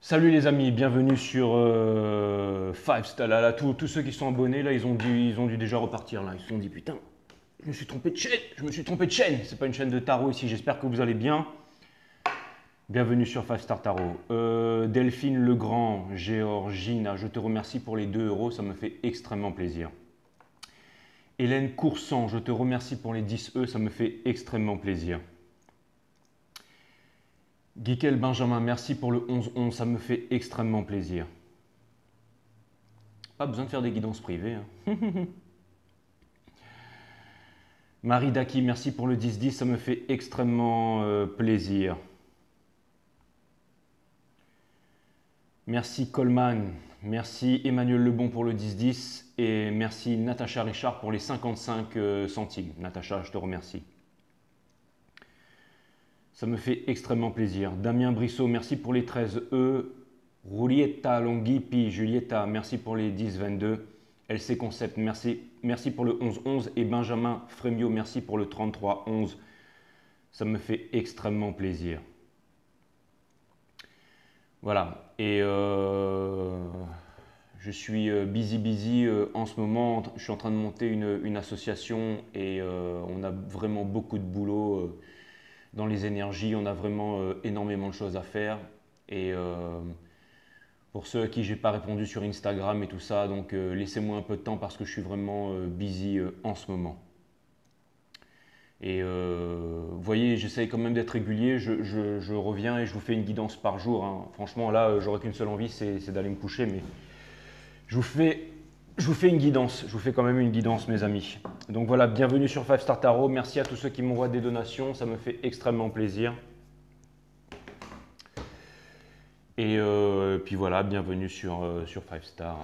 Salut les amis, bienvenue sur Five Star. Là, tous ceux qui sont abonnés, là, ils ont dû déjà repartir. Là. Ils se sont dit, putain, je me suis trompé de chaîne. Je me suis trompé de chaîne. C'est pas une chaîne de tarot ici. J'espère que vous allez bien. Bienvenue sur Five Star Tarot. Delphine Legrand, Géorgina, je te remercie pour les 2 euros. Ça me fait extrêmement plaisir. Hélène Coursan, je te remercie pour les 10 E. Ça me fait extrêmement plaisir. Guiquel Benjamin, merci pour le 11-11, ça me fait extrêmement plaisir. Pas besoin de faire des guidances privées. Hein. Marie Daki, merci pour le 10-10, ça me fait extrêmement plaisir. Merci Coleman, merci Emmanuel Lebon pour le 10-10 et merci Natacha Richard pour les 55 centimes. Natacha, je te remercie. Ça me fait extrêmement plaisir. Damien Brissot, merci pour les 13 E. Julieta Longhipi, Julieta, merci pour les 10-22. LC Concept, merci pour le 11-11. Et Benjamin Frémio, merci pour le 33-11. Ça me fait extrêmement plaisir. Voilà. Et je suis busy en ce moment. Je suis en train de monter une association et on a vraiment beaucoup de boulot dans les énergies. On a vraiment énormément de choses à faire. Et pour ceux à qui j'ai pas répondu sur Instagram et tout ça, donc laissez-moi un peu de temps parce que je suis vraiment busy en ce moment. Et vous voyez, j'essaye quand même d'être régulier, je reviens et je vous fais une guidance par jour. Hein. Franchement, là, j'aurais qu'une seule envie, c'est d'aller me coucher, mais je vous fais une guidance, je vous fais quand même une guidance, mes amis. Donc voilà, bienvenue sur Five Star Tarot. Merci à tous ceux qui m'envoient des donations, ça me fait extrêmement plaisir. Et puis voilà, bienvenue sur Five Star.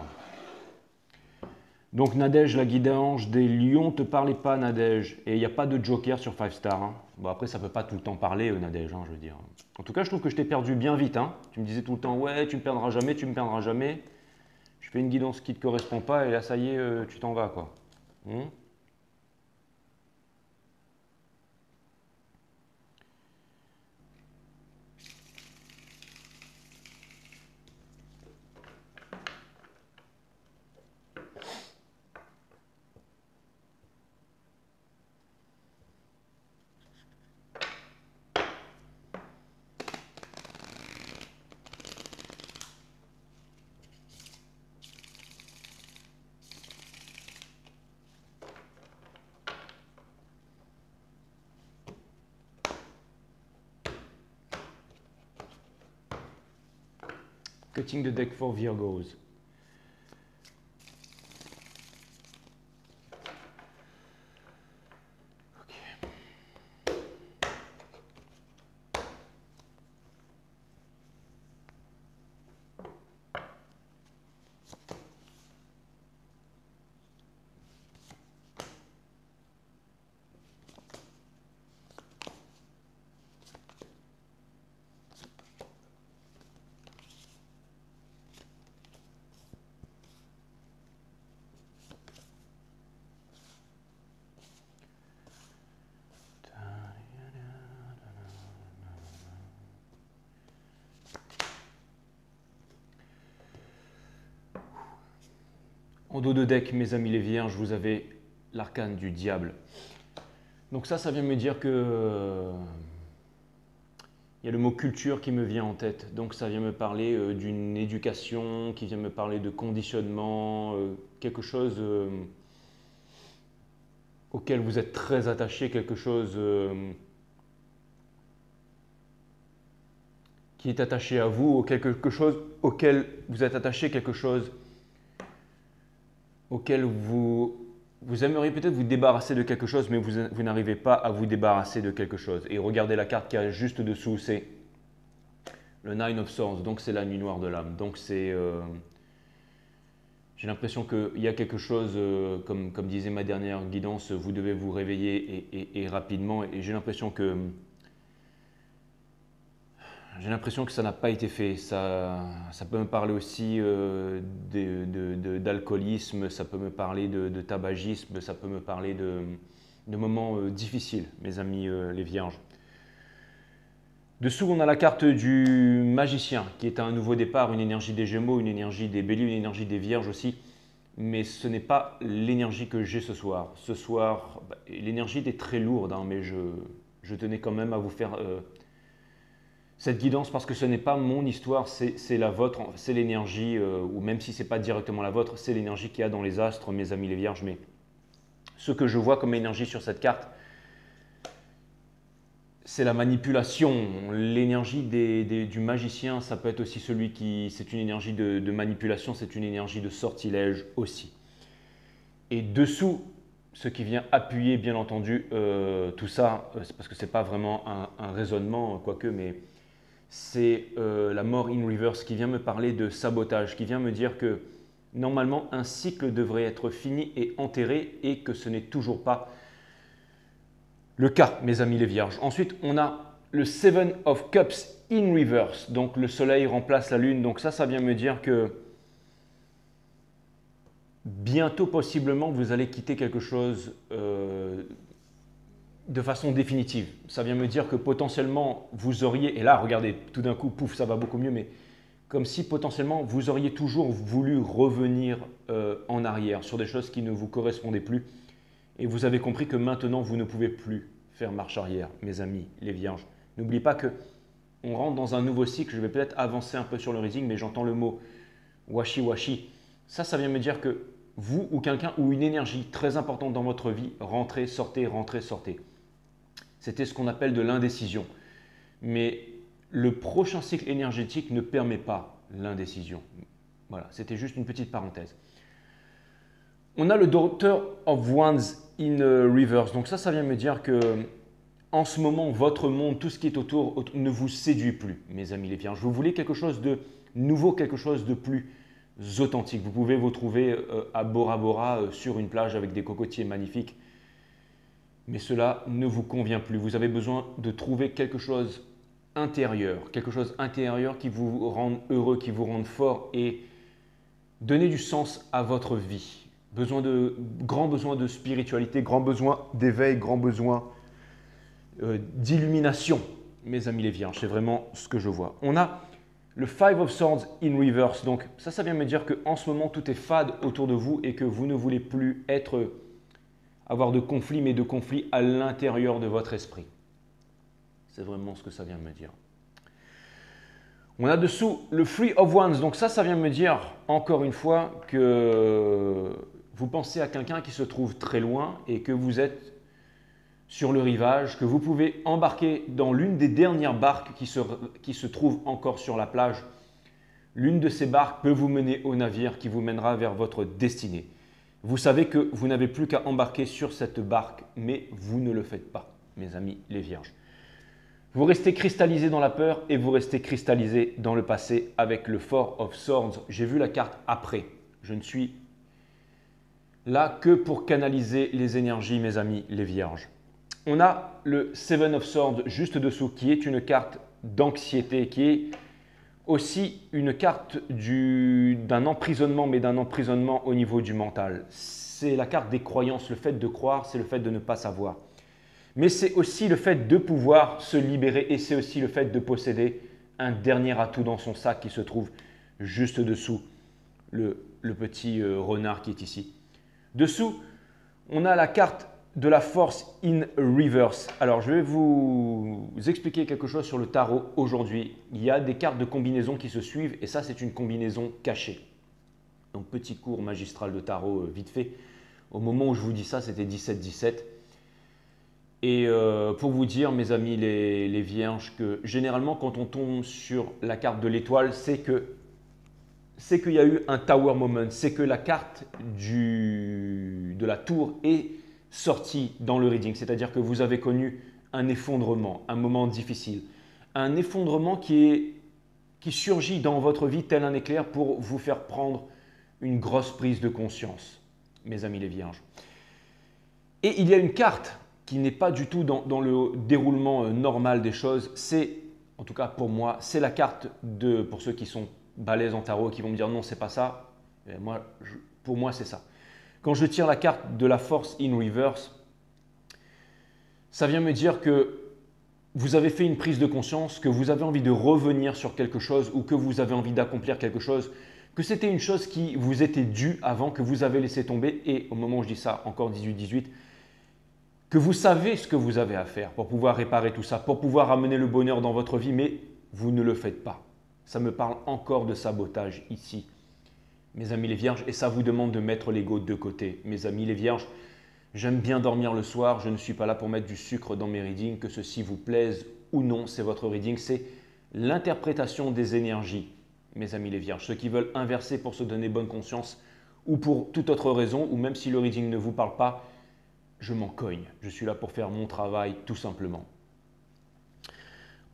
Donc Nadège, la guide ange des lions, te parlait pas Nadège. Et il n'y a pas de joker sur Five Star. Hein. Bon après, ça peut pas tout le temps parler Nadège, hein, je veux dire. En tout cas, je trouve que je t'ai perdu bien vite. Hein. Tu me disais tout le temps, ouais, tu me perdras jamais, tu me perdras jamais. Je fais une guidance qui ne te correspond pas et là, ça y est, tu t'en vas, quoi. Cutting the deck for Virgos. En dos de deck, mes amis les vierges, vous avez l'arcane du diable. Donc ça vient me dire que il y a le mot culture qui me vient en tête. Donc ça vient me parler d'une éducation, qui vient me parler de conditionnement, quelque chose auquel vous êtes très attaché, quelque chose qui est attaché à vous, ou quelque chose auquel vous êtes attaché, quelque chose auquel vous aimeriez peut-être vous débarrasser de quelque chose, mais vous n'arrivez pas à vous débarrasser de quelque chose. Et regardez la carte qui est juste dessous, c'est le Nine of Swords, donc c'est la nuit noire de l'âme. Donc c'est, j'ai l'impression qu'il y a quelque chose, comme disait ma dernière guidance, vous devez vous réveiller et rapidement. Et j'ai l'impression que ça n'a pas été fait. Ça peut me parler aussi d'alcoolisme, ça peut me parler de tabagisme, ça peut me parler de moments difficiles, mes amis les vierges. Dessous, on a la carte du magicien, qui est un nouveau départ, une énergie des Gémeaux, une énergie des Béliers, une énergie des Vierges aussi. Mais ce n'est pas l'énergie que j'ai ce soir. Ce soir, l'énergie est très lourde, hein, mais je tenais quand même à vous faire cette guidance parce que ce n'est pas mon histoire, c'est la vôtre, c'est l'énergie, ou même si ce n'est pas directement la vôtre, c'est l'énergie qu'il y a dans les astres, mes amis les Vierges. Mais ce que je vois comme énergie sur cette carte, c'est la manipulation. L'énergie du magicien, ça peut être aussi celui qui… C'est une énergie de manipulation, c'est une énergie de sortilège aussi. Et dessous, ce qui vient appuyer, bien entendu, tout ça, c'est parce que ce n'est pas vraiment un raisonnement, quoique, mais c'est la mort in reverse qui vient me parler de sabotage, qui vient me dire que normalement, un cycle devrait être fini et enterré et que ce n'est toujours pas le cas, mes amis les Vierges. Ensuite, on a le Seven of Cups in reverse. Donc, le soleil remplace la lune. Donc, ça vient me dire que bientôt, possiblement, vous allez quitter quelque chose de façon définitive. Ça vient me dire que potentiellement, vous auriez… Et là, regardez, tout d'un coup, pouf, ça va beaucoup mieux. Mais comme si potentiellement, vous auriez toujours voulu revenir en arrière sur des choses qui ne vous correspondaient plus. Et vous avez compris que maintenant, vous ne pouvez plus faire marche arrière, mes amis, les Vierges. N'oubliez pas qu'on rentre dans un nouveau cycle. Je vais peut-être avancer un peu sur le reading, mais j'entends le mot washi-washi. Ça vient me dire que vous ou quelqu'un ou une énergie très importante dans votre vie, rentrez, sortez, rentrez, sortez. C'était ce qu'on appelle de l'indécision. Mais le prochain cycle énergétique ne permet pas l'indécision. Voilà, c'était juste une petite parenthèse. On a le Daughter of Wands in reverse. Donc ça vient me dire que en ce moment, votre monde, tout ce qui est autour, ne vous séduit plus, mes amis les Vierges. Vous voulez quelque chose de nouveau, quelque chose de plus authentique. Vous pouvez vous trouver à Bora Bora sur une plage avec des cocotiers magnifiques. Mais cela ne vous convient plus. Vous avez besoin de trouver quelque chose intérieur qui vous rende heureux, qui vous rende fort et donner du sens à votre vie. Grand besoin de spiritualité, grand besoin d'éveil, grand besoin d'illumination, mes amis les Vierges. C'est vraiment ce que je vois. On a le Five of Swords in reverse. Donc ça vient me dire qu'en ce moment, tout est fade autour de vous et que vous ne voulez plus avoir de conflits, mais de conflits à l'intérieur de votre esprit. C'est vraiment ce que ça vient me dire. On a dessous le Three of Wands. Donc ça vient me dire, encore une fois, que vous pensez à quelqu'un qui se trouve très loin et que vous êtes sur le rivage, que vous pouvez embarquer dans l'une des dernières barques qui se trouve encore sur la plage. L'une de ces barques peut vous mener au navire qui vous mènera vers votre destinée. Vous savez que vous n'avez plus qu'à embarquer sur cette barque, mais vous ne le faites pas, mes amis les Vierges. Vous restez cristallisé dans la peur et vous restez cristallisé dans le passé avec le Four of Swords. J'ai vu la carte après. Je ne suis là que pour canaliser les énergies, mes amis les Vierges. On a le Seven of Swords juste dessous qui est une carte d'anxiété, qui est aussi une carte d'un emprisonnement, mais d'un emprisonnement au niveau du mental. C'est la carte des croyances, le fait de croire, c'est le fait de ne pas savoir. Mais c'est aussi le fait de pouvoir se libérer et c'est aussi le fait de posséder un dernier atout dans son sac qui se trouve juste dessous le petit renard qui est ici. Dessous, on a la carte de la force in reverse. Alors, je vais vous expliquer quelque chose sur le tarot aujourd'hui. Il y a des cartes de combinaison qui se suivent et ça, c'est une combinaison cachée. Donc, petit cours magistral de tarot vite fait. Au moment où je vous dis ça, c'était 17-17. Et pour vous dire, mes amis les Vierges, que généralement, quand on tombe sur la carte de l'étoile, c'est qu'il y a eu un tower moment. C'est que la carte de la tour est sortie dans le reading. C'est-à-dire que vous avez connu un effondrement, un moment difficile. Un effondrement qui surgit dans votre vie tel un éclair pour vous faire prendre une grosse prise de conscience, mes amis les Vierges. Et il y a une carte qui n'est pas du tout dans le déroulement normal des choses. C'est, en tout cas pour moi, c'est la carte pour ceux qui sont balèzes en tarot, qui vont me dire non, c'est pas ça. Et pour moi, c'est ça. Quand je tire la carte de la force in reverse, ça vient me dire que vous avez fait une prise de conscience, que vous avez envie de revenir sur quelque chose ou que vous avez envie d'accomplir quelque chose, que c'était une chose qui vous était due avant, que vous avez laissé tomber et au moment où je dis ça, encore 18-18, que vous savez ce que vous avez à faire pour pouvoir réparer tout ça, pour pouvoir amener le bonheur dans votre vie, mais vous ne le faites pas. Ça me parle encore de sabotage ici, mes amis les vierges, et ça vous demande de mettre l'ego de côté. Mes amis les vierges, j'aime bien dormir le soir, je ne suis pas là pour mettre du sucre dans mes readings, que ceci vous plaise ou non, c'est votre reading, c'est l'interprétation des énergies, mes amis les vierges. Ceux qui veulent inverser pour se donner bonne conscience ou pour toute autre raison, ou même si le reading ne vous parle pas, je m'en cogne. Je suis là pour faire mon travail tout simplement.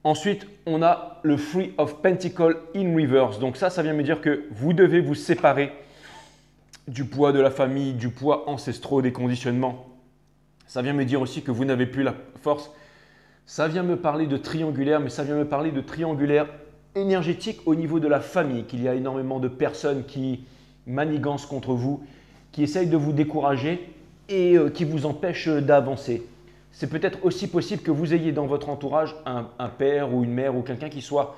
Ensuite, on a le Three of Pentacles in reverse. Donc ça vient me dire que vous devez vous séparer du poids de la famille, du poids ancestraux, des conditionnements. Ça vient me dire aussi que vous n'avez plus la force. Ça vient me parler de triangulaire, mais ça vient me parler de triangulaire énergétique au niveau de la famille, qu'il y a énormément de personnes qui manigancent contre vous, qui essayent de vous décourager et qui vous empêchent d'avancer. C'est peut-être aussi possible que vous ayez dans votre entourage un père ou une mère ou quelqu'un qui soit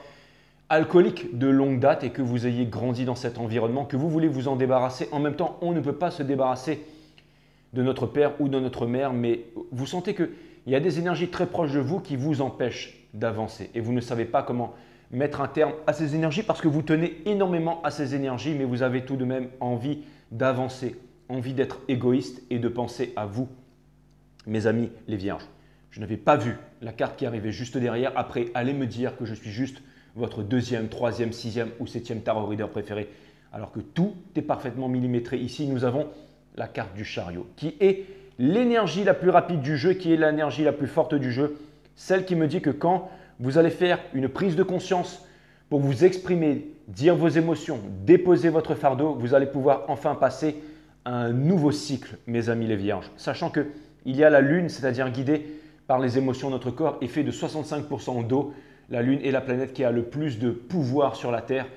alcoolique de longue date et que vous ayez grandi dans cet environnement, que vous voulez vous en débarrasser. En même temps, on ne peut pas se débarrasser de notre père ou de notre mère, mais vous sentez qu'il y a des énergies très proches de vous qui vous empêchent d'avancer et vous ne savez pas comment mettre un terme à ces énergies parce que vous tenez énormément à ces énergies, mais vous avez tout de même envie d'avancer, envie d'être égoïste et de penser à vous. Mes amis les vierges, je n'avais pas vu la carte qui arrivait juste derrière. Après, allez me dire que je suis juste votre deuxième, troisième, sixième ou septième tarot reader préféré, alors que tout est parfaitement millimétré. Ici, nous avons la carte du chariot, qui est l'énergie la plus rapide du jeu, qui est l'énergie la plus forte du jeu, celle qui me dit que quand vous allez faire une prise de conscience pour vous exprimer, dire vos émotions, déposer votre fardeau, vous allez pouvoir enfin passer à un nouveau cycle, mes amis les vierges, sachant que il y a la lune, c'est-à-dire guidée par les émotions. Notre corps est fait de 65% d'eau. La lune est la planète qui a le plus de pouvoir sur la Terre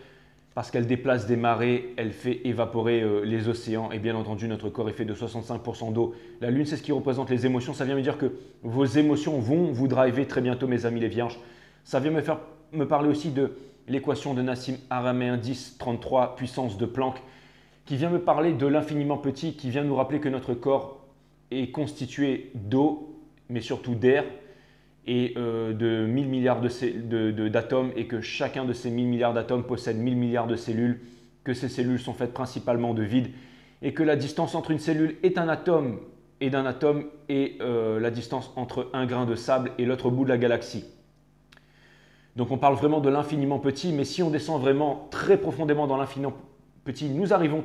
parce qu'elle déplace des marées, elle fait évaporer les océans et bien entendu notre corps est fait de 65% d'eau. La lune, c'est ce qui représente les émotions. Ça vient me dire que vos émotions vont vous driver très bientôt, mes amis les vierges. Ça vient me parler aussi de l'équation de Nassim Haramein 10-33, puissance de Planck, qui vient me parler de l'infiniment petit, qui vient nous rappeler que notre corps est constitué d'eau, mais surtout d'air et de 1000 milliards d'atomes et que chacun de ces 1000 milliards d'atomes possède 1000 milliards de cellules, que ces cellules sont faites principalement de vide et que la distance entre une cellule et un atome et d'un atome est la distance entre un grain de sable et l'autre bout de la galaxie. Donc on parle vraiment de l'infiniment petit, mais si on descend vraiment très profondément dans l'infiniment petit, nous arrivons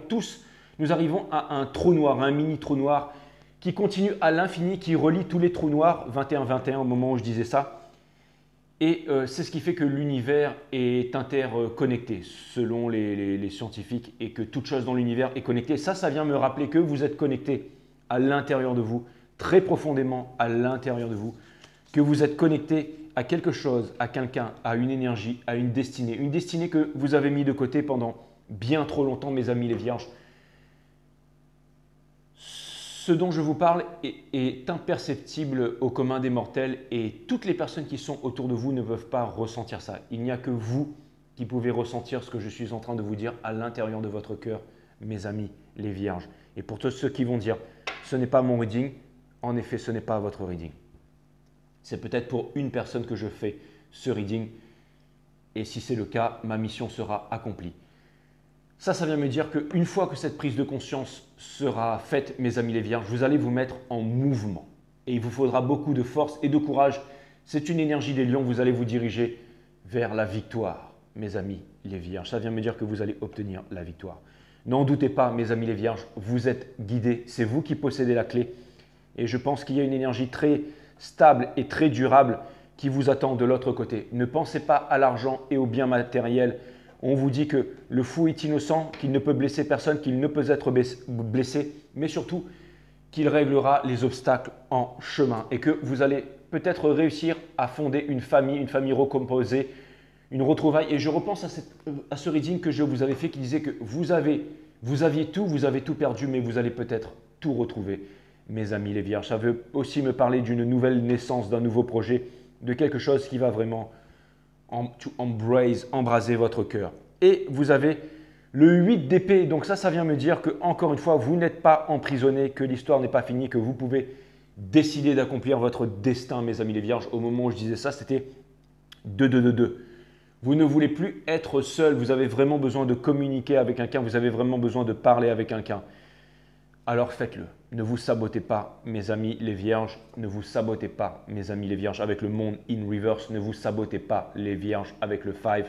à un trou noir, à un mini trou noir qui continue à l'infini, qui relie tous les trous noirs, 21-21 au moment où je disais ça. Et c'est ce qui fait que l'univers est interconnecté selon les scientifiques et que toute chose dans l'univers est connectée. Ça vient me rappeler que vous êtes connecté à l'intérieur de vous, très profondément à l'intérieur de vous, que vous êtes connecté à quelque chose, à quelqu'un, à une énergie, à une destinée que vous avez mis de côté pendant bien trop longtemps, mes amis les vierges. Ce dont je vous parle est imperceptible au commun des mortels et toutes les personnes qui sont autour de vous ne peuvent pas ressentir ça. Il n'y a que vous qui pouvez ressentir ce que je suis en train de vous dire à l'intérieur de votre cœur, mes amis les vierges. Et pour tous ceux qui vont dire « ce n'est pas mon reading », en effet, ce n'est pas votre reading. C'est peut-être pour une personne que je fais ce reading et si c'est le cas, ma mission sera accomplie. Ça vient me dire qu'une fois que cette prise de conscience sera faite, mes amis les vierges, vous allez vous mettre en mouvement. Et il vous faudra beaucoup de force et de courage. C'est une énergie des lions, vous allez vous diriger vers la victoire, mes amis les vierges. Ça vient me dire que vous allez obtenir la victoire. N'en doutez pas, mes amis les vierges, vous êtes guidés. C'est vous qui possédez la clé. Et je pense qu'il y a une énergie très stable et très durable qui vous attend de l'autre côté. Ne pensez pas à l'argent et aux biens matériels. On vous dit que le fou est innocent, qu'il ne peut blesser personne, qu'il ne peut être blessé, mais surtout qu'il réglera les obstacles en chemin et que vous allez peut-être réussir à fonder une famille recomposée, une retrouvaille. Et je repense à ce reading que je vous avais fait qui disait que vous avez tout perdu, mais vous allez peut-être tout retrouver, mes amis les vierges. Ça veut aussi me parler d'une nouvelle naissance, d'un nouveau projet, de quelque chose qui va vraiment embraser votre cœur. Et vous avez le 8 d'épée. Donc ça vient me dire que, encore une fois, vous n'êtes pas emprisonné, que l'histoire n'est pas finie, que vous pouvez décider d'accomplir votre destin, mes amis les vierges. Au moment où je disais ça, c'était 2, 2, 2, 2. Vous ne voulez plus être seul. Vous avez vraiment besoin de communiquer avec quelqu'un. Vous avez vraiment besoin de parler avec quelqu'un. Alors faites-le. Ne vous sabotez pas, mes amis les vierges. Ne vous sabotez pas, mes amis les vierges, avec le monde in reverse. Ne vous sabotez pas, les vierges, avec le 5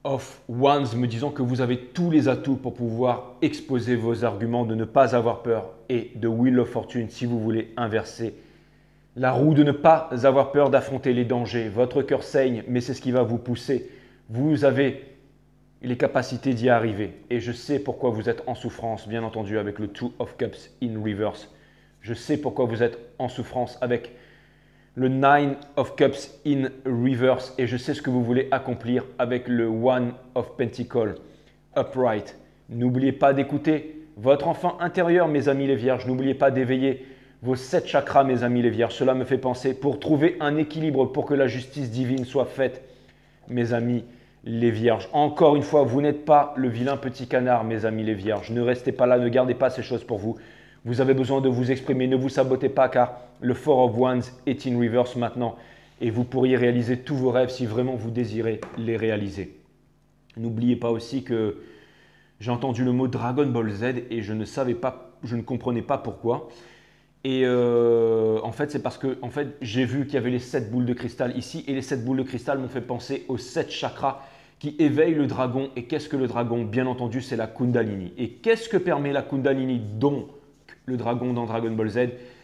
of Wands, me disant que vous avez tous les atouts pour pouvoir exposer vos arguments, de ne pas avoir peur, et de Wheel of Fortune si vous voulez inverser la roue, de ne pas avoir peur d'affronter les dangers. Votre cœur saigne, mais c'est ce qui va vous pousser. Vous avez les capacités d'y arriver. Et je sais pourquoi vous êtes en souffrance, bien entendu, avec le 2 of Cups in reverse. Je sais pourquoi vous êtes en souffrance avec le 9 of Cups in reverse. Et je sais ce que vous voulez accomplir avec le 1 of Pentacles upright. N'oubliez pas d'écouter votre enfant intérieur, mes amis les vierges. N'oubliez pas d'éveiller vos 7 chakras, mes amis les vierges. Cela me fait penser, pour trouver un équilibre, pour que la justice divine soit faite, mes amis les vierges. Encore une fois, vous n'êtes pas le vilain petit canard, mes amis les vierges. Ne restez pas là, ne gardez pas ces choses pour vous. Vous avez besoin de vous exprimer, ne vous sabotez pas, car le 4 of Wands est in reverse maintenant et vous pourriez réaliser tous vos rêves si vraiment vous désirez les réaliser. N'oubliez pas aussi que j'ai entendu le mot Dragon Ball Z et je ne savais pas, je ne comprenais pas pourquoi. Et en fait, c'est parce que j'ai vu qu'il y avait les 7 boules de cristal ici et les 7 boules de cristal m'ont fait penser aux 7 chakras qui éveillent le dragon. Et qu'est-ce que le dragon? Bien entendu, c'est la Kundalini. Et qu'est-ce que permet la Kundalini, dont le dragon dans Dragon Ball Z?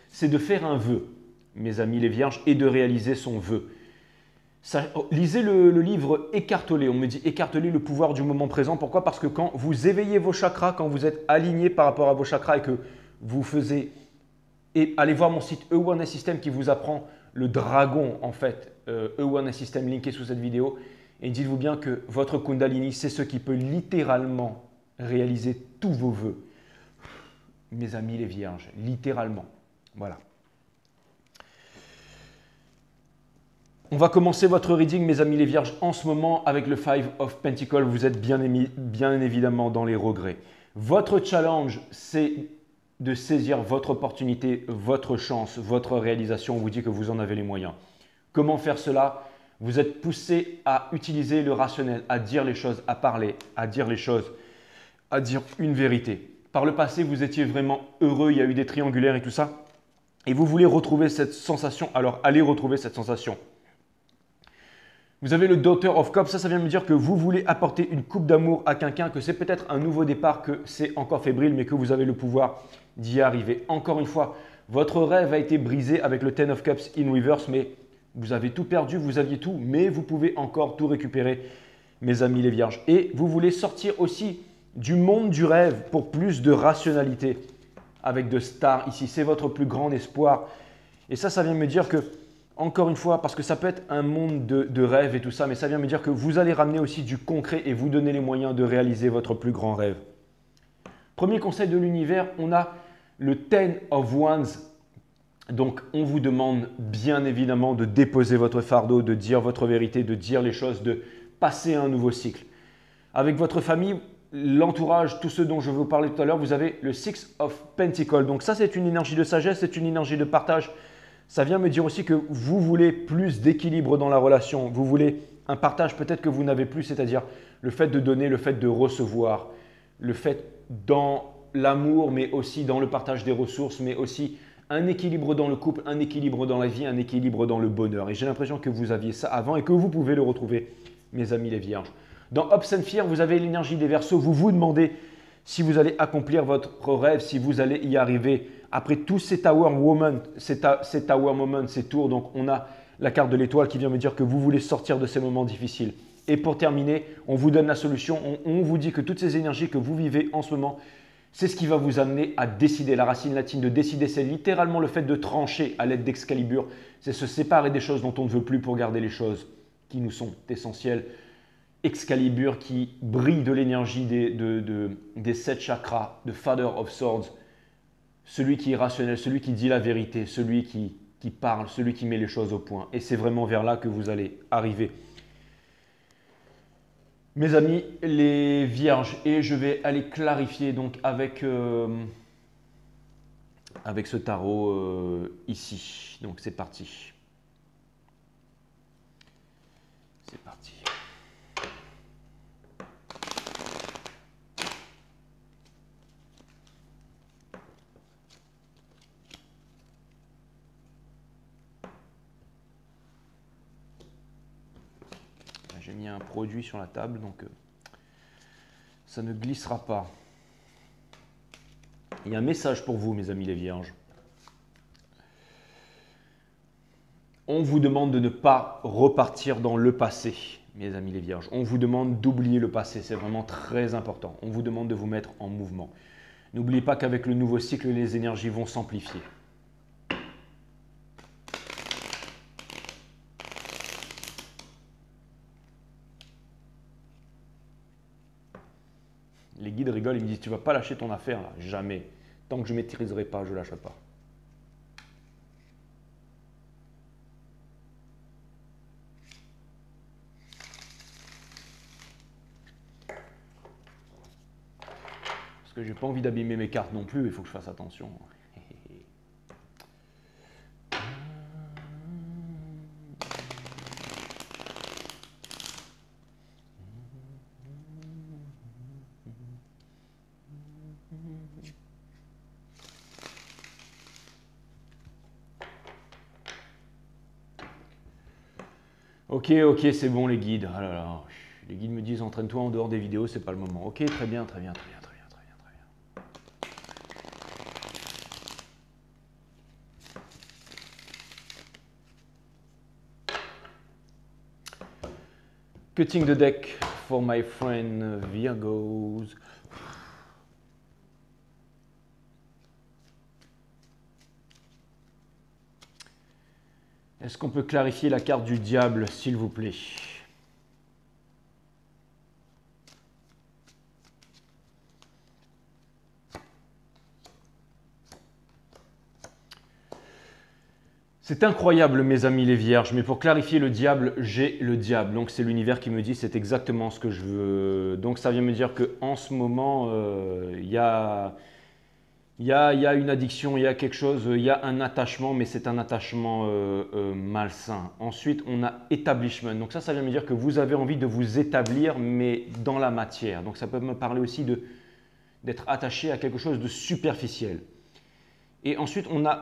C'est de faire un vœu, mes amis les vierges, et de réaliser son vœu. Lisez le livre Écartelé. On me dit écarteler le pouvoir du moment présent. Pourquoi? Parce que quand vous éveillez vos chakras, quand vous êtes aligné par rapport à vos chakras et que vous faisez... Et allez voir mon site Awareness System qui vous apprend le dragon, en fait, Awareness System linké sous cette vidéo. Et dites-vous bien que votre Kundalini, c'est ce qui peut littéralement réaliser tous vos vœux. Mes amis les vierges, littéralement. Voilà. On va commencer votre reading, mes amis les vierges, en ce moment avec le 5 of Pentacles. Vous êtes bien évidemment dans les regrets. Votre challenge, c'est de saisir votre opportunité, votre chance, votre réalisation. On vous dit que vous en avez les moyens. Comment faire cela? Vous êtes poussé à utiliser le rationnel, à dire les choses, à parler, à dire les choses, à dire une vérité. Par le passé, vous étiez vraiment heureux, il y a eu des triangulaires et tout ça. Et vous voulez retrouver cette sensation, alors allez retrouver cette sensation. Vous avez le Daughter of Cups, ça vient me dire que vous voulez apporter une coupe d'amour à quelqu'un, que c'est peut-être un nouveau départ, que c'est encore fébrile, mais que vous avez le pouvoir d'y arriver. Encore une fois, votre rêve a été brisé avec le 10 of Cups in reverse, mais vous avez tout perdu, vous aviez tout, mais vous pouvez encore tout récupérer, mes amis les vierges. Et vous voulez sortir aussi du monde du rêve pour plus de rationalité avec de stars ici. C'est votre plus grand espoir. Et ça vient me dire que, encore une fois, parce que ça peut être un monde de rêve et tout ça, mais ça vient me dire que vous allez ramener aussi du concret et vous donner les moyens de réaliser votre plus grand rêve. Premier conseil de l'univers, on a le 10 of Wands. Donc, on vous demande bien évidemment de déposer votre fardeau, de dire votre vérité, de dire les choses, de passer à un nouveau cycle. Avec votre famille, l'entourage, tous ceux dont je vous parlais tout à l'heure, vous avez le 6 of Pentacles. Donc ça, c'est une énergie de sagesse, c'est une énergie de partage. Ça vient me dire aussi que vous voulez plus d'équilibre dans la relation. Vous voulez un partage peut-être que vous n'avez plus, c'est-à-dire le fait de donner, le fait de recevoir, le fait dans l'amour, mais aussi dans le partage des ressources, mais aussi un équilibre dans le couple, un équilibre dans la vie, un équilibre dans le bonheur. Et j'ai l'impression que vous aviez ça avant et que vous pouvez le retrouver, mes amis les vierges. Dans Hopes and Fear, vous avez l'énergie des Verseaux. Vous vous demandez si vous allez accomplir votre rêve, si vous allez y arriver. Après tous ces Tower Moments, ces tours, donc on a la carte de l'étoile qui vient me dire que vous voulez sortir de ces moments difficiles. Et pour terminer, on vous donne la solution. On vous dit que toutes ces énergies que vous vivez en ce moment, c'est ce qui va vous amener à décider. La racine latine de décider, c'est littéralement le fait de trancher à l'aide d'Excalibur. C'est se séparer des choses dont on ne veut plus pour garder les choses qui nous sont essentielles. Excalibur qui brille de l'énergie des 7 chakras, de Father of Swords, celui qui est rationnel, celui qui dit la vérité, celui qui qui parle, celui qui met les choses au point. Et c'est vraiment vers là que vous allez arriver. Mes amis, les vierges, et je vais aller clarifier donc avec ce tarot ici. Donc c'est parti. C'est parti. J'ai mis un produit sur la table, donc ça ne glissera pas. Il y a un message pour vous, mes amis les vierges. On vous demande de ne pas repartir dans le passé, mes amis les vierges. On vous demande d'oublier le passé, c'est vraiment très important. On vous demande de vous mettre en mouvement. N'oubliez pas qu'avec le nouveau cycle, les énergies vont s'amplifier. Les guides rigolent, ils me disent « Tu ne vas pas lâcher ton affaire là ?» Jamais. Tant que je ne maîtriserai pas, je ne lâcherai pas. Parce que je n'ai pas envie d'abîmer mes cartes non plus, il faut que je fasse attention. Ok, c'est bon les guides. Ah là là. Les guides me disent entraîne-toi en dehors des vidéos, c'est pas le moment. Ok, très bien, très bien, très bien, très bien, très bien, très bien. Cutting the deck for my friend Virgos. Est-ce qu'on peut clarifier la carte du diable, s'il vous plaît? C'est incroyable, mes amis les vierges, mais pour clarifier le diable, j'ai le diable. Donc c'est l'univers qui me dit c'est exactement ce que je veux. Donc ça vient me dire qu'en ce moment, il y a une addiction, il y a quelque chose, il y a un attachement, mais c'est un attachement malsain. Ensuite, on a establishment. Donc ça vient me dire que vous avez envie de vous établir, mais dans la matière. Donc ça peut me parler aussi d'être attaché à quelque chose de superficiel. Et ensuite, on a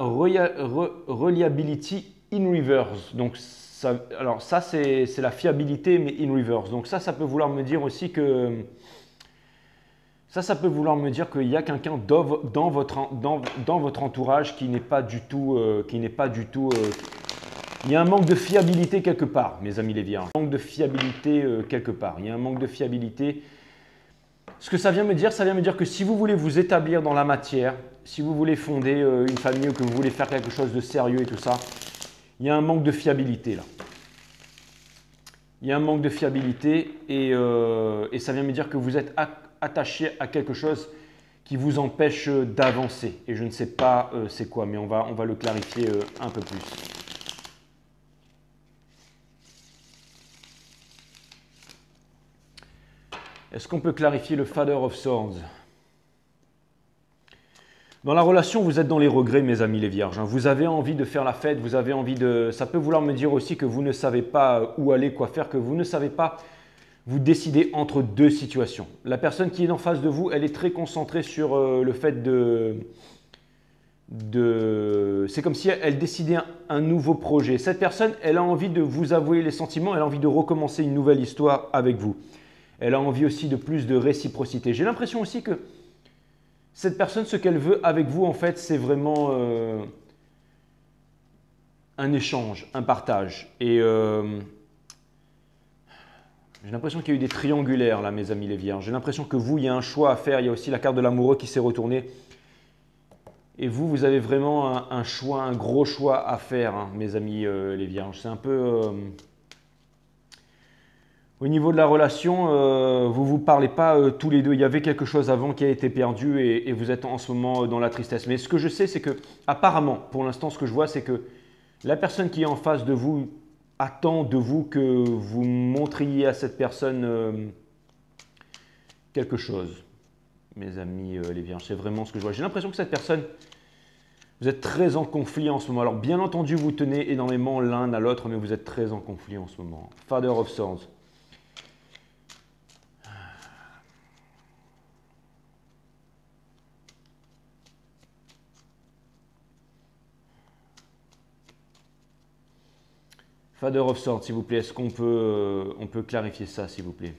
reliability in reverse. Donc alors ça, c'est la fiabilité, mais in reverse. Donc ça peut vouloir me dire aussi que ça peut vouloir me dire qu'il y a quelqu'un dans votre entourage qui n'est pas du tout, il y a un manque de fiabilité quelque part, mes amis les vierges. Un manque de fiabilité quelque part. Il y a un manque de fiabilité. Ce que ça vient me dire que si vous voulez vous établir dans la matière, si vous voulez fonder une famille ou que vous voulez faire quelque chose de sérieux et tout ça, il y a un manque de fiabilité là. Il y a un manque de fiabilité et ça vient me dire que vous êtes attaché à quelque chose qui vous empêche d'avancer. Et je ne sais pas c'est quoi, mais on va le clarifier un peu plus. Est-ce qu'on peut clarifier le Father of Swords? Dans la relation, vous êtes dans les regrets, mes amis les vierges. Vous avez envie de faire la fête, vous avez envie de... Ça peut vouloir me dire aussi que vous ne savez pas où aller, quoi faire, que vous ne savez pas vous décider entre deux situations. La personne qui est en face de vous, elle est très concentrée sur le fait c'est comme si elle décidait un nouveau projet. Cette personne, elle a envie de vous avouer les sentiments, elle a envie de recommencer une nouvelle histoire avec vous. Elle a envie aussi de plus de réciprocité. J'ai l'impression aussi que cette personne, ce qu'elle veut avec vous, en fait, c'est vraiment un échange, un partage. Et j'ai l'impression qu'il y a eu des triangulaires là, mes amis les vierges. J'ai l'impression que vous, il y a un choix à faire. Il y a aussi la carte de l'amoureux qui s'est retournée. Et vous avez vraiment un choix, un gros choix à faire, hein, mes amis les vierges. C'est un peu... Au niveau de la relation, vous ne vous parlez pas tous les deux. Il y avait quelque chose avant qui a été perdu et vous êtes en ce moment dans la tristesse. Mais ce que je sais, c'est que apparemment, pour l'instant, ce que je vois, c'est que La personne qui est en face de vous attend de vous que vous montriez à cette personne quelque chose. Mes amis les vierges, c'est vraiment ce que je vois. J'ai l'impression que cette personne, vous êtes très en conflit en ce moment. Alors bien entendu, vous tenez énormément l'un à l'autre, mais vous êtes très en conflit en ce moment. Father of Swords. Father of Swords, s'il vous plaît, est-ce qu'on peut, on peut clarifier ça, s'il vous plaît?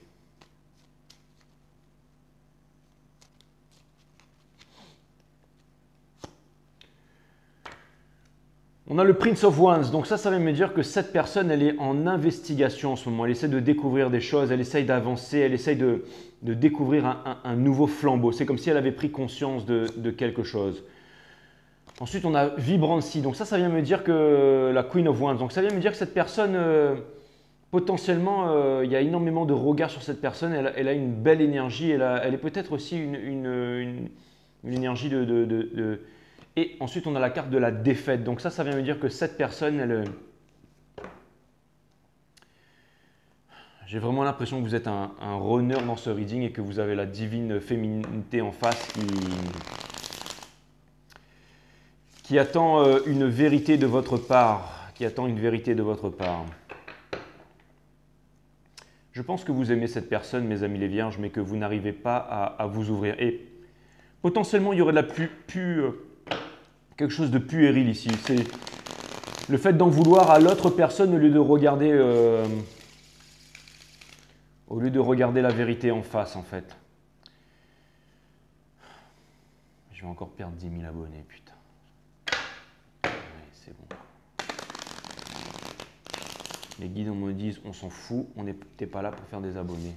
On a le Prince of Wands, donc ça veut me dire que cette personne, elle est en investigation en ce moment. Elle essaie de découvrir des choses, elle essaie d'avancer, elle essaie de découvrir un nouveau flambeau. C'est comme si elle avait pris conscience de quelque chose. Ensuite, on a Vibrancy, donc ça vient me dire que la Queen of Wands. Donc ça vient me dire que cette personne, potentiellement, il y a énormément de regards sur cette personne. Elle a une belle énergie, elle est peut-être aussi une énergie de. Et ensuite, on a la carte de la défaite. Donc ça vient me dire que cette personne, j'ai vraiment l'impression que vous êtes un runner dans ce reading et que vous avez la divine féminité en face qui attend une vérité de votre part. Je pense que vous aimez cette personne, mes amis les vierges, mais que vous n'arrivez pas à vous ouvrir. Et potentiellement, il y aurait de la quelque chose de puéril ici. C'est le fait d'en vouloir à l'autre personne au lieu de regarder la vérité en face, en fait. Je vais encore perdre 10 000 abonnés, putain. Ouais, c'est bon. Les guides me disent, on s'en fout, t'es pas là pour faire des abonnés.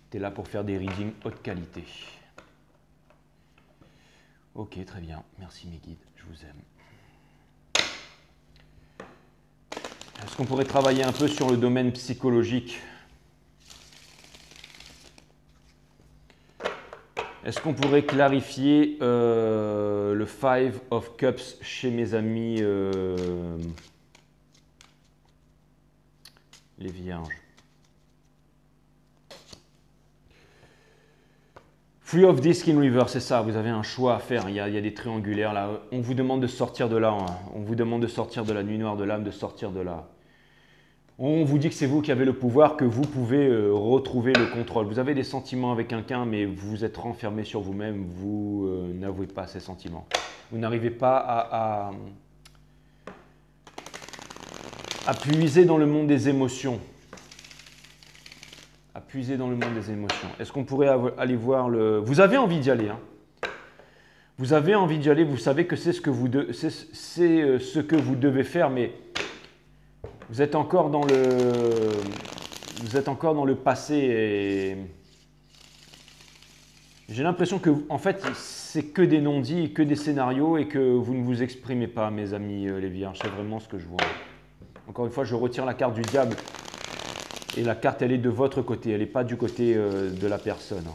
T'es là pour faire des readings haute qualité. Ok, très bien. Merci mes guides, je vous aime. Est-ce qu'on pourrait travailler un peu sur le domaine psychologique? Est-ce qu'on pourrait clarifier le Five of Cups chez mes amis les vierges? Free of Disc in River, c'est ça, vous avez un choix à faire, il y a des triangulaires là, on vous demande de sortir de là, hein. On vous demande de sortir de la nuit noire de l'âme, de sortir de là. On vous dit que c'est vous qui avez le pouvoir, que vous pouvez retrouver le contrôle. Vous avez des sentiments avec quelqu'un, mais vous êtes renfermé sur vous-même, vous n'avouez pas ces sentiments. Vous n'arrivez pas à puiser dans le monde des émotions. À puiser dans le monde des émotions. Est-ce qu'on pourrait aller voir le... Vous avez envie d'y aller, hein. Vous avez envie d'y aller, vous savez que c'est ce que vous devez faire, mais vous êtes encore dans le passé et j'ai l'impression que en fait c'est que des non-dits, que des scénarios et que vous ne vous exprimez pas, mes amis les vierges. C'est vraiment ce que je vois. Encore une fois, je retire la carte du diable. Et la carte, elle est de votre côté, elle n'est pas du côté de la personne.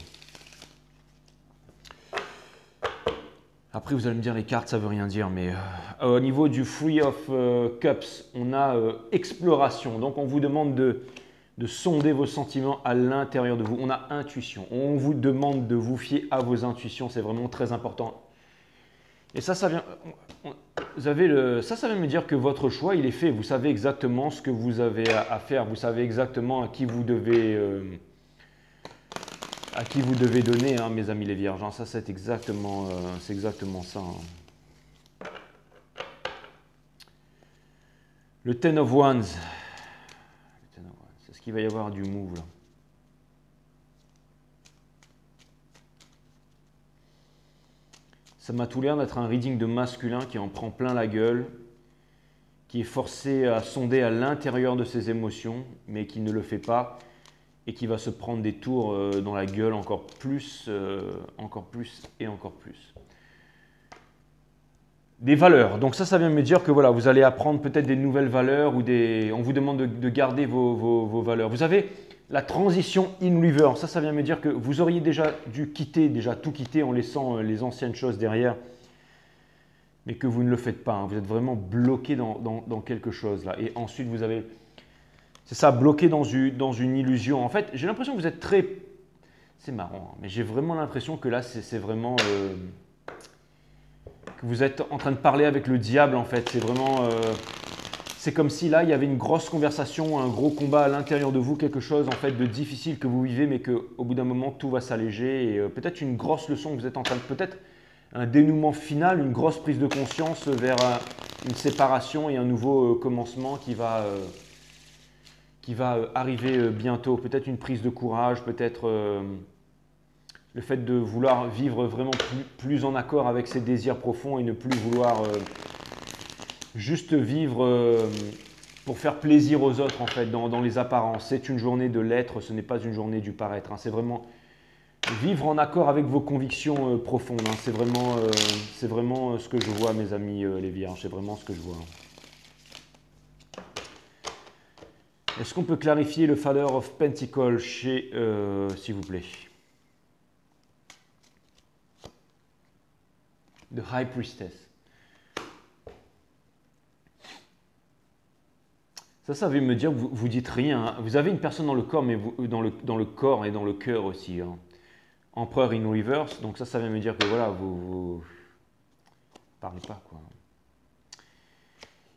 Après, vous allez me dire, les cartes, ça ne veut rien dire, mais au niveau du Free of Cups, on a exploration. Donc, on vous demande de sonder vos sentiments à l'intérieur de vous. On a intuition. On vous demande de vous fier à vos intuitions. C'est vraiment très important. Et ça vient... ça vient me dire que votre choix, il est fait. Vous savez exactement ce que vous avez à faire. Vous savez exactement à qui vous devez donner, hein, mes amis les vierges. Ça, c'est exactement ça. Hein. Le Ten of Wands. Est-ce qu'il va y avoir du move là? Ça m'a tout l'air d'être un reading de masculin qui en prend plein la gueule, qui est forcé à sonder à l'intérieur de ses émotions, mais qui ne le fait pas et qui va se prendre des tours dans la gueule encore plus et encore plus. Des valeurs. Donc ça vient me dire que voilà, vous allez apprendre peut-être des nouvelles valeurs ou on vous demande de garder vos valeurs. Vous avez la transition in river. Ça vient me dire que vous auriez déjà dû tout quitter en laissant les anciennes choses derrière. mais que vous ne le faites pas. Hein. Vous êtes vraiment bloqué dans quelque chose là. Et ensuite, vous avez, c'est ça, bloqué dans une illusion. En fait, j'ai l'impression que vous êtes très, c'est marrant, hein, mais j'ai vraiment l'impression que là, c'est vraiment que vous êtes en train de parler avec le diable en fait. C'est vraiment, c'est comme si là, il y avait une grosse conversation, un gros combat à l'intérieur de vous, quelque chose en fait de difficile que vous vivez, mais qu'au bout d'un moment, tout va s'alléger. Et peut-être une grosse leçon que vous êtes en train de, peut-être un dénouement final, une grosse prise de conscience vers une séparation et un nouveau commencement qui va arriver bientôt. Peut-être une prise de courage, peut-être le fait de vouloir vivre vraiment plus en accord avec ses désirs profonds et ne plus vouloir juste vivre pour faire plaisir aux autres en fait, dans les apparences. C'est une journée de l'être, ce n'est pas une journée du paraître. Hein. C'est vraiment vivre en accord avec vos convictions profondes. Hein. C'est vraiment ce que je vois, mes amis les vierges. C'est vraiment ce que je vois. Est-ce qu'on peut clarifier le Father of Pentacles chez, s'il vous plaît? The High Priestess. Ça veut me dire que vous dites rien. Hein. Vous avez une personne dans le corps, mais dans le corps et dans le cœur aussi. Hein. Empereur in reverse. Donc ça vient me dire que voilà, vous parlez pas quoi.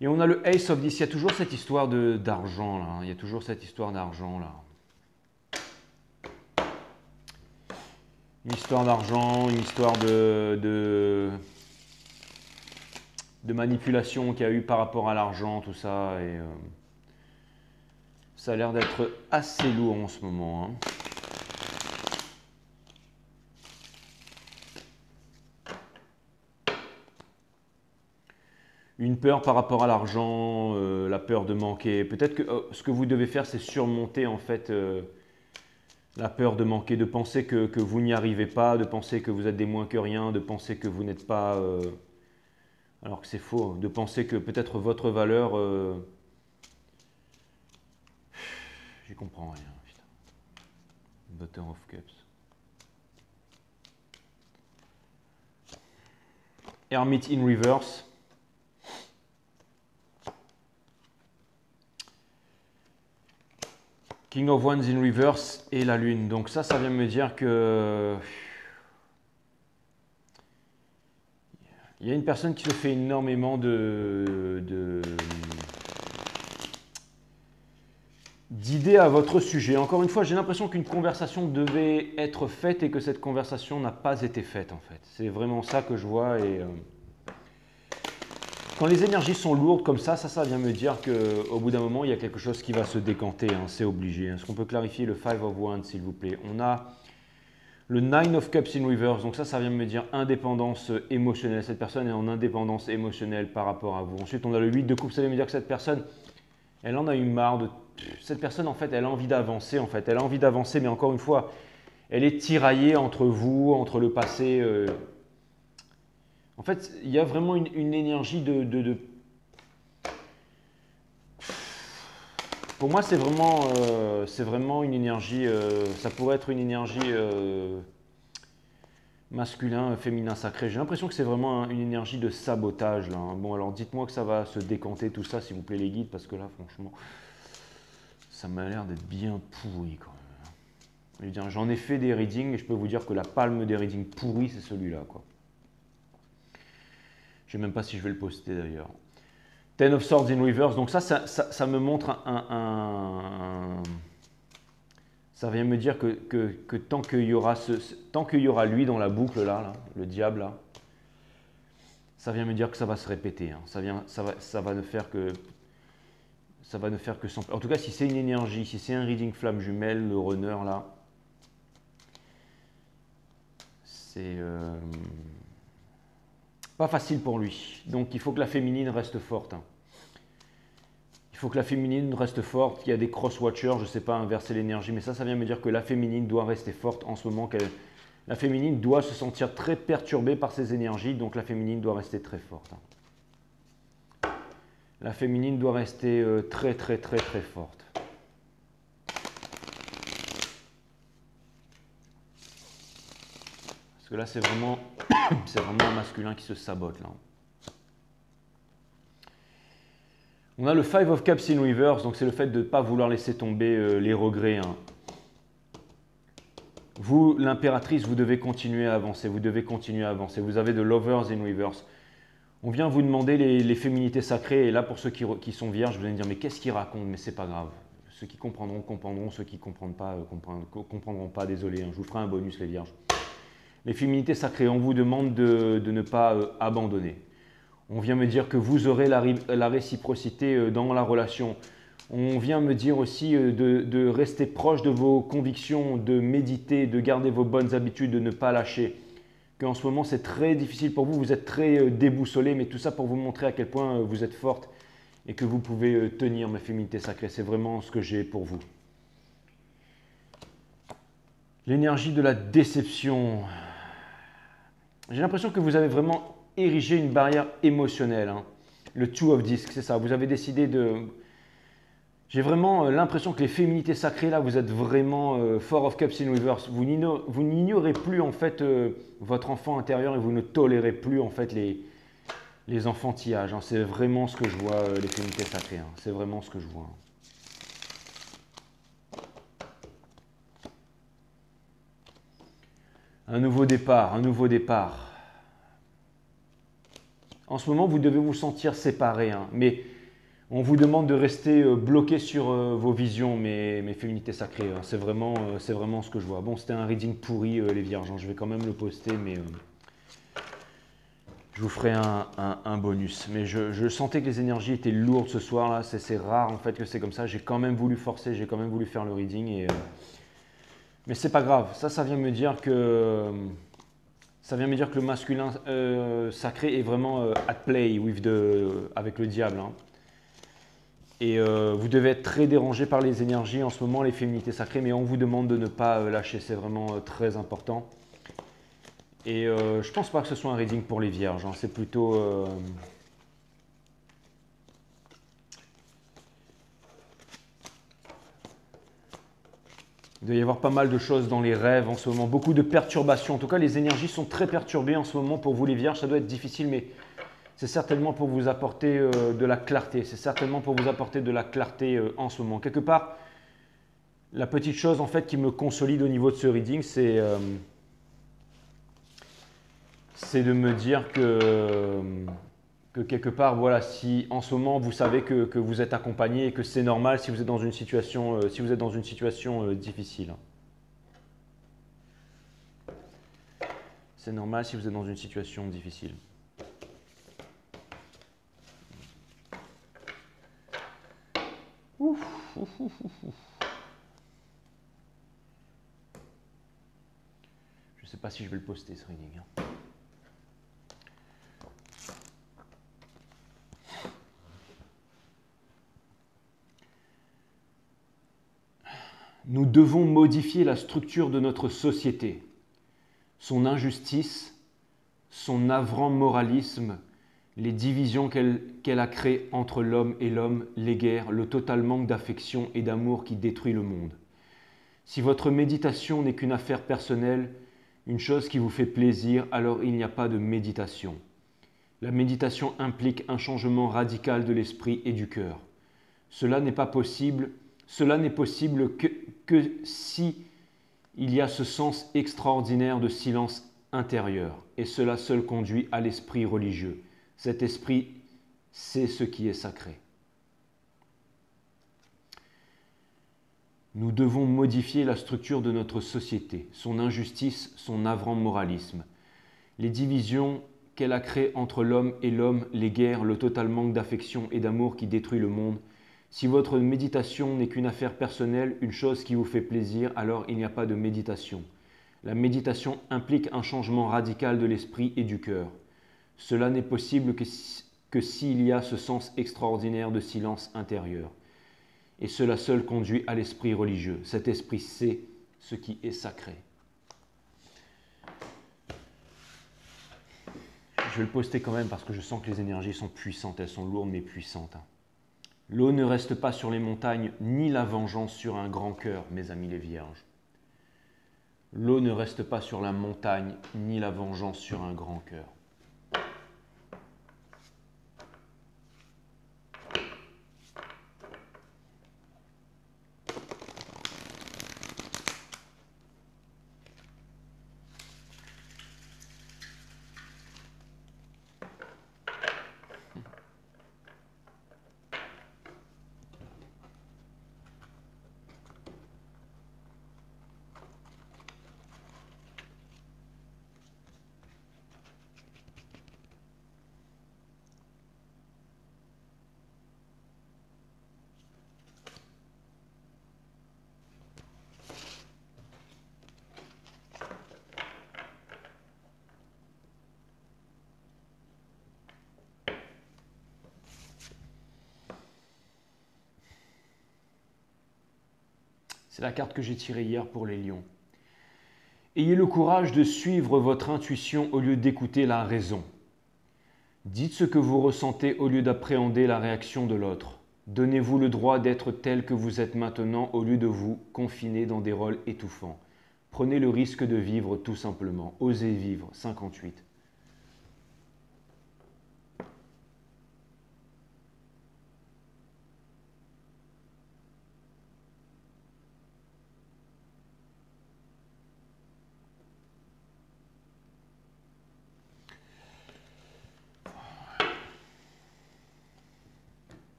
Et on a le Ace of Dice. Il y a toujours cette histoire d'argent là. Hein. Il y a toujours cette histoire d'argent là. Une histoire d'argent, une histoire de manipulation qu'il y a eu par rapport à l'argent, tout ça. Et ça a l'air d'être assez lourd en ce moment. Hein. Une peur par rapport à l'argent, la peur de manquer. Peut-être que ce que vous devez faire, c'est surmonter en fait la peur de manquer, de penser que vous n'y arrivez pas, de penser que vous êtes des moins que rien, de penser que vous n'êtes pas... alors que c'est faux, de penser que peut-être votre valeur... j'y comprends rien, putain. Bottom of Cups. Hermit in reverse. King of Wands in reverse et la lune. Donc ça vient me dire que il y a une personne qui se fait énormément d'idées à votre sujet. Encore une fois, j'ai l'impression qu'une conversation devait être faite et que cette conversation n'a pas été faite en fait. C'est vraiment ça que je vois et quand les énergies sont lourdes comme ça vient me dire qu'au bout d'un moment, il y a quelque chose qui va se décanter, hein, c'est obligé. Est-ce qu'on peut clarifier le Five of Wands, s'il vous plaît? On a le Nine of Cups in reverse, donc ça vient me dire indépendance émotionnelle. Cette personne est en indépendance émotionnelle par rapport à vous. Ensuite, on a le 8 de coupe, ça vient me dire que cette personne, elle en a eu marre de... Cette personne, en fait, elle a envie d'avancer, en fait. Elle a envie d'avancer, mais encore une fois, elle est tiraillée entre vous, entre le passé... En fait, il y a vraiment une énergie Pour moi, c'est vraiment une énergie... ça pourrait être une énergie masculin, féminin, sacré. J'ai l'impression que c'est vraiment une énergie de sabotage. Là, hein. Bon, alors dites-moi que ça va se décanter tout ça, s'il vous plaît, les guides, parce que là, franchement, ça m'a l'air d'être bien pourri quand même. J'en ai fait des readings et je peux vous dire que la palme des readings pourris, c'est celui-là, quoi. Je ne sais même pas si je vais le poster d'ailleurs. Ten of Swords in reverse. Donc ça me montre ça vient me dire que tant qu'il y aura lui dans la boucle là, le diable là, ça vient me dire que ça va se répéter. Hein. Ça va ne faire que en tout cas, si c'est une énergie, si c'est un reading flamme jumelle, le runner là, c'est pas facile pour lui. Donc il faut que la féminine reste forte. Hein. Il faut que la féminine reste forte. Il y a des cross-watchers, je ne sais pas inverser l'énergie, mais ça vient me dire que la féminine doit rester forte en ce moment. La féminine doit se sentir très perturbée par ces énergies, donc la féminine doit rester très forte. Hein. La féminine doit rester très forte. Parce que là, c'est vraiment un masculin qui se sabote là. On a le Five of Cups in reverse, donc c'est le fait de ne pas vouloir laisser tomber les regrets. Hein. Vous, l'impératrice, vous devez continuer à avancer, vous devez continuer à avancer. Vous avez de Lovers in reverse. On vient vous demander les féminités sacrées, et là pour ceux qui sont vierges, vous allez me dire mais qu'est-ce qu'ils racontent? Mais c'est pas grave. Ceux qui comprendront, comprendront, ceux qui ne comprendront pas, désolé, hein, je vous ferai un bonus les vierges. Les féminités sacrées, on vous demande de ne pas abandonner. On vient me dire que vous aurez la réciprocité dans la relation. On vient me dire aussi de rester proche de vos convictions, de méditer, de garder vos bonnes habitudes, de ne pas lâcher. Qu'en ce moment, c'est très difficile pour vous, vous êtes très déboussolé, mais tout ça pour vous montrer à quel point vous êtes forte et que vous pouvez tenir mes féminités sacrées. C'est vraiment ce que j'ai pour vous. L'énergie de la déception. J'ai l'impression que vous avez vraiment érigé une barrière émotionnelle. Hein. Le Two of Discs, c'est ça. Vous avez décidé de... J'ai vraiment l'impression que les féminités sacrées, là, vous êtes vraiment Four of Cups in reverse. Vous n'ignorez plus en fait votre enfant intérieur et vous ne tolérez plus en fait les enfantillages. Hein. C'est vraiment ce que je vois, les féminités sacrées. Hein. C'est vraiment ce que je vois. Un nouveau départ, un nouveau départ. En ce moment, vous devez vous sentir séparés, hein, mais on vous demande de rester bloqué sur vos visions, mes féminités sacrées. Hein. C'est vraiment ce que je vois. Bon, c'était un reading pourri, les vierges. Hein. Je vais quand même le poster, mais je vous ferai un bonus. Mais je sentais que les énergies étaient lourdes ce soir. Là, c'est rare en fait que c'est comme ça. J'ai quand même voulu forcer, j'ai quand même voulu faire le reading. Mais c'est pas grave. Ça vient me dire que... Ça vient me dire que le masculin sacré est vraiment at play avec le diable. Hein. Et vous devez être très dérangé par les énergies en ce moment, les féminités sacrées, mais on vous demande de ne pas lâcher, c'est vraiment très important. Et je ne pense pas que ce soit un reading pour les vierges, hein. C'est plutôt... Il doit y avoir pas mal de choses dans les rêves en ce moment, beaucoup de perturbations. En tout cas, les énergies sont très perturbées en ce moment pour vous les vierges, ça doit être difficile, mais... C'est certainement pour vous apporter de la clarté. C'est certainement pour vous apporter de la clarté en ce moment. Quelque part, la petite chose en fait qui me consolide au niveau de ce reading, c'est de me dire que quelque part, voilà, si en ce moment vous savez que vous êtes accompagné et que c'est normal si vous êtes dans une situation, difficile. C'est normal si vous êtes dans une situation difficile. Je ne sais pas si je vais le poster ce reading. Hein. Nous devons modifier la structure de notre société, son injustice, son navrant moralisme, les divisions qu'elle a créées entre l'homme et l'homme, les guerres, le total manque d'affection et d'amour qui détruit le monde. Si votre méditation n'est qu'une affaire personnelle, une chose qui vous fait plaisir, alors il n'y a pas de méditation. La méditation implique un changement radical de l'esprit et du cœur. Cela n'est possible que si il y a ce sens extraordinaire de silence intérieur, et cela seul conduit à l'esprit religieux. Cet esprit, c'est ce qui est sacré. Nous devons modifier la structure de notre société, son injustice, son navrant moralisme, les divisions qu'elle a créées entre l'homme et l'homme, les guerres, le total manque d'affection et d'amour qui détruit le monde. Si votre méditation n'est qu'une affaire personnelle, une chose qui vous fait plaisir, alors il n'y a pas de méditation. La méditation implique un changement radical de l'esprit et du cœur. Cela n'est possible que s'il y a ce sens extraordinaire de silence intérieur. Et cela seul conduit à l'esprit religieux. Cet esprit sait ce qui est sacré. Je vais le poster quand même parce que je sens que les énergies sont puissantes. Elles sont lourdes mais puissantes. L'eau ne reste pas sur les montagnes, ni la vengeance sur un grand cœur, mes amis les vierges. L'eau ne reste pas sur la montagne, ni la vengeance sur un grand cœur. C'est la carte que j'ai tirée hier pour les lions. Ayez le courage de suivre votre intuition au lieu d'écouter la raison. Dites ce que vous ressentez au lieu d'appréhender la réaction de l'autre. Donnez-vous le droit d'être tel que vous êtes maintenant au lieu de vous confiner dans des rôles étouffants. Prenez le risque de vivre tout simplement. Osez vivre. 58.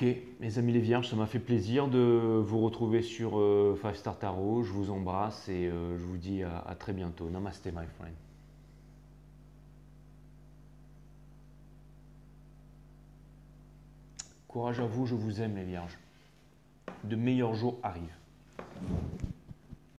Ok, mes amis les vierges, ça m'a fait plaisir de vous retrouver sur 5 Star Tarot. Je vous embrasse et je vous dis à très bientôt. Namaste, my friend. Courage à vous, je vous aime les vierges. De meilleurs jours arrivent.